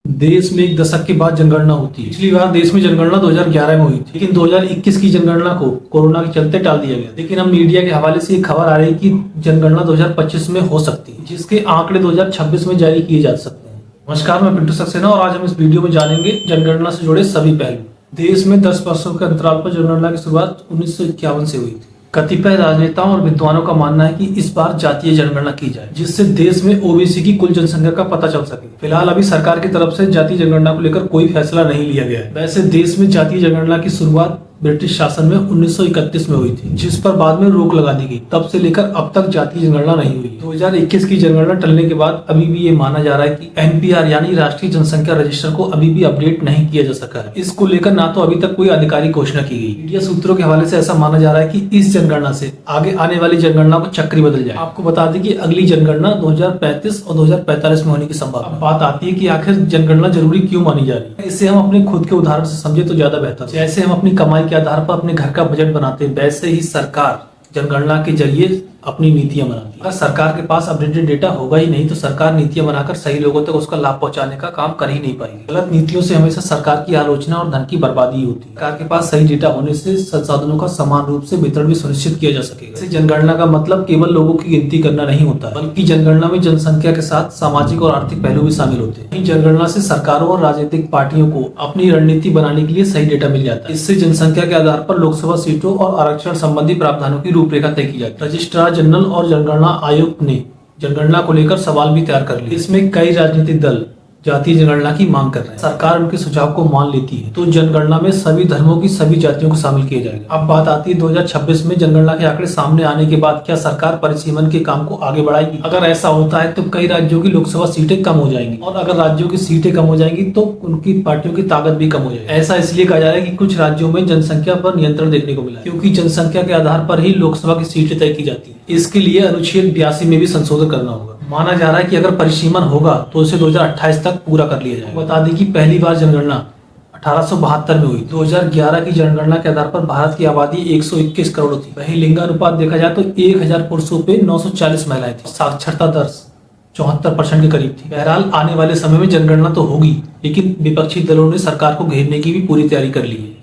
देश में एक दशक के बाद जनगणना होती है। पिछली बार देश में जनगणना 2011 में हुई थी, लेकिन 2021 की जनगणना को कोरोना के चलते टाल दिया गया। लेकिन अब मीडिया के हवाले से ये खबर आ रही है कि जनगणना 2025 में हो सकती है, जिसके आंकड़े 2026 में जारी किए जा सकते हैं। नमस्कार, मैं पिंटू सक्सेना और आज हम इस वीडियो में जानेंगे जनगणना से जुड़े सभी पहलू। देश में 10 वर्षों के अंतराल पर जनगणना की शुरुआत 1951 से हुई थी। कतिपय राजनेताओं और विद्वानों का मानना है कि इस बार जातीय जनगणना की जाए, जिससे देश में ओबीसी की कुल जनसंख्या का पता चल सके। फिलहाल अभी सरकार की तरफ से जातीय जनगणना को लेकर कोई फैसला नहीं लिया गया है। वैसे देश में जातीय जनगणना की शुरुआत ब्रिटिश शासन में 1931 में हुई थी, जिस पर बाद में रोक लगा दी गई। तब से लेकर अब तक जातीय जनगणना नहीं हुई। 2021 की जनगणना टलने के बाद अभी भी ये माना जा रहा है कि एनपीआर यानी राष्ट्रीय जनसंख्या रजिस्टर को अभी भी अपडेट नहीं किया जा सका है। इसको लेकर ना तो अभी तक कोई आधिकारिक घोषणा की गई। मीडिया सूत्रों के हवाले से ऐसा माना जा रहा है कि इस जनगणना से आगे आने वाली जनगणना को चक्री बदल जाए। आपको बता दें कि अगली जनगणना 2035 और 2045 में होने की संभावना। बात आती है कि आखिर जनगणना जरूरी क्यों मानी जा रही है। इससे हम अपने खुद के उदाहरण से समझे तो ज्यादा बेहतर। जैसे हम अपनी कमाई के आधार पर अपने घर का बजट बनाते हैं, वैसे ही सरकार जनगणना के जरिए अपनी नीतियां बनाती है। अगर सरकार के पास अपडेटेड डेटा होगा ही नहीं तो सरकार नीतियां बनाकर सही लोगों तक उसका लाभ पहुंचाने का काम कर ही नहीं पाएगी। गलत नीतियों से हमेशा सरकार की आलोचना और धन की बर्बादी होती है। सरकार के पास सही डेटा होने से संसाधनों का समान रूप से वितरण भी सुनिश्चित किया जा सकेगा। इसे जनगणना का मतलब केवल लोगों की गिनती करना नहीं होता, बल्कि जनगणना में जनसंख्या के साथ सामाजिक और आर्थिक पहलू भी शामिल होते हैं। जनगणना से सरकारों और राजनीतिक पार्टियों को अपनी रणनीति बनाने के लिए सही डेटा मिल जाता है। इससे जनसंख्या के आधार पर लोकसभा सीटों और आरक्षण संबंधी प्रावधानों की रूपरेखा तय की जाती है। रजिस्ट्रार जनरल और जनगणना आयोग ने जनगणना को लेकर सवाल भी तैयार कर लिए। इसमें कई राजनीतिक दल जातीय जनगणना की मांग कर रहे हैं। सरकार उनके सुझाव को मान लेती है तो जनगणना में सभी धर्मों की सभी जातियों को शामिल किया जाएगा। अब बात आती है 2026 में जनगणना के आंकड़े सामने आने के बाद क्या सरकार परिसीमन के काम को आगे बढ़ाएगी। अगर ऐसा होता है तो कई राज्यों की लोकसभा सीटें कम हो जाएंगी, और अगर राज्यों की सीटें कम हो जाएंगी तो उनकी पार्टियों की ताकत भी कम हो जाएगी। ऐसा इसलिए कहा जा रहा है कि कुछ राज्यों में जनसंख्या पर नियंत्रण देखने को मिला है, क्योंकि जनसंख्या के आधार पर ही लोकसभा की सीटें तय की जाती है। इसके लिए अनुच्छेद 82 में भी संशोधन करना होगा। माना जा रहा है कि अगर परिसीमन होगा तो इसे 2028 तक पूरा कर लिया जाएगा। बता दें कि पहली बार जनगणना 1872 में हुई। 2011 की जनगणना के आधार पर भारत की आबादी 121 करोड़ थी। वही लिंगानुपात देखा जाए तो 1000 पुरुषों पे 940 महिलाएं थी। साक्षरता दर 74% के करीब थी। बहरहाल आने वाले समय में जनगणना तो होगी, लेकिन विपक्षी दलों ने सरकार को घेरने की भी पूरी तैयारी कर ली है।